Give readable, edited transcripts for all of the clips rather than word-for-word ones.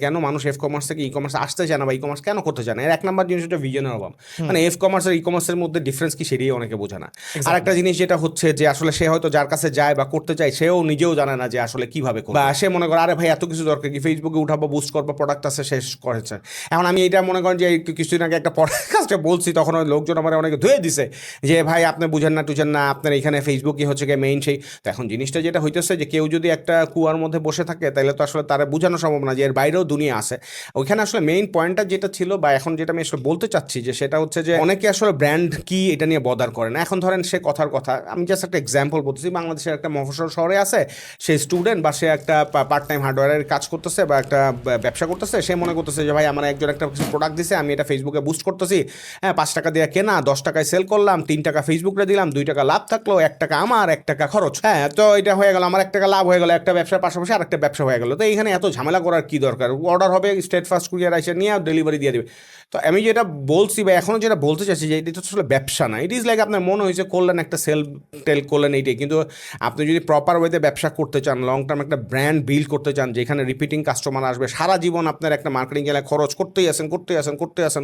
কেন মানুষ F commerce থেকে ই কমার্স আসতে চায় না বা ই কমার্স কেন করতে চায় না, এর এক নাম্বার জিনিস হচ্ছে ভিজনের অভাব। মানে এফ কমার্স আর ই কমার্সের মধ্যে ডিফারেন্স কি সেটাই অনেকে বোঝে না। আর একটা জিনিস যেটা হচ্ছে যে আসলে সে হয়তো যার কাছে যায় বা করতে চায় সেও নিজেও জানে না যে আসলে কিভাবে করবে, বা সে মনে করে আরে ভাই এত কিছু দরকার কি, ফেসবুকে উঠাবো, বুস্ট করবো, প্রোডাক্ট আছে শেষ করেছে। এখন আমি এটা মনে করেন যে কিছুদিন আগে একটা পডকাস্টে বলছি, তখন ওই লোকজন আমার অনেকে ধুয়ে দিছে যে ভাই আপনি বুঝেন না টুঝেন না, আপনার এখানে ফেসবুকই হচ্ছে গিয়ে মেইন সেই। তো এখন জিনিসটা যেটা হইতেছে যে কেউ যদি একটা কুয়ার মধ্যে বসে থাকে তাহলে তো আসলে তারা বোঝানো সম্ভব না যে এর বাইরেও দুনিয়া আছে। ওইখানে আসলে মেইন পয়েন্টটা যেটা ছিল বা এখন যেটা আমি আসলে বলতে চাচ্ছি যে সেটা হচ্ছে যে অনেকে আসলে ব্র্যান্ড কি এটা নিয়ে বদার করে না। এখন ধরেন সে কথার কথা, আমি জাস্ট একটা এক্সাম্পল বলতেছি, বাংলাদেশের একটা মফস্বল শহরে আছে, সে স্টুডেন্ট বা সে একটা পার্ট টাইম হার্ডওয়্যারের কাজ করতেছে বা একটা ব্যবসা করতেছে, সে মনে করতেছে যে ভাই আমার একজন একটা কিছু প্রোডাক্ট দিছে, আমি এটা ফেসবুকে বুস্ট করতেছি, হ্যাঁ 5 টাকা দিয়ে কেনা, 10 টাকায় সেল করলাম, 3 টাকা ফেসবুকে দিলাম, 2 টাকা লাভ থাকলো, 1 টাকা আমার, 1 টাকা খরচ, হ্যাঁ তো এটা হয়ে গেল, আমার 1 টাকা লাভ হয়ে গেল, একটা ব্যবসার পাশাপাশি আরেকটা ব্যবসা হয়ে গেল। তো এখানে এত ঝামেলা করার কি দরকার, অর্ডার হবে স্টেট ফার্স্ট কুরিয়ার এসে নিয়ে ডেলিভারি দিয়ে দেবে। তো আমি যেটা বলছি বা এখনো যেটা বলতে চাচ্ছি যে এটা তো আসলে ব্যবসা না, ইট ইজ লাইক আপনার মনে হয়েছে করলেন একটা সেল টেল করলেন এইটাই, কিন্তু আপনি যদি প্রপার ওয়েতে ব্যবসা করতে চান, লং টার্ম একটা ব্র্যান্ড বিল্ড করতে চান যেখানে রিপিটিং কাস্টমার আসবে সারা জীবন, আপনার একটা মার্কেটিং গেলে খরচ করতেই আসেন,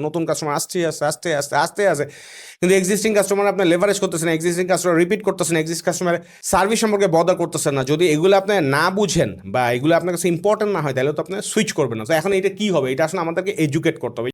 নতুন কাস্টমার আসতে আসে, কিন্তু এক্সিস্টিং কাস্টমার আপনার লেভারেজ করতেছেন, এক্সিস্টিং কাস্টমার রিপিট করতেছেন, এক্সিস্টিং কাস্টমার সার্ভিস সম্পর্কে বদল করতেছেন না। যদি এগুলো আপনি না বুঝেন বা এগুলো আপনার কাছে ইম্পর্টেন্ট না হয় তাহলে তো আপনি সুইচ করবেন না। তো এখন এটা কি হবে, এটা আসলে আমাদেরকে এডুকেট করতে হবে।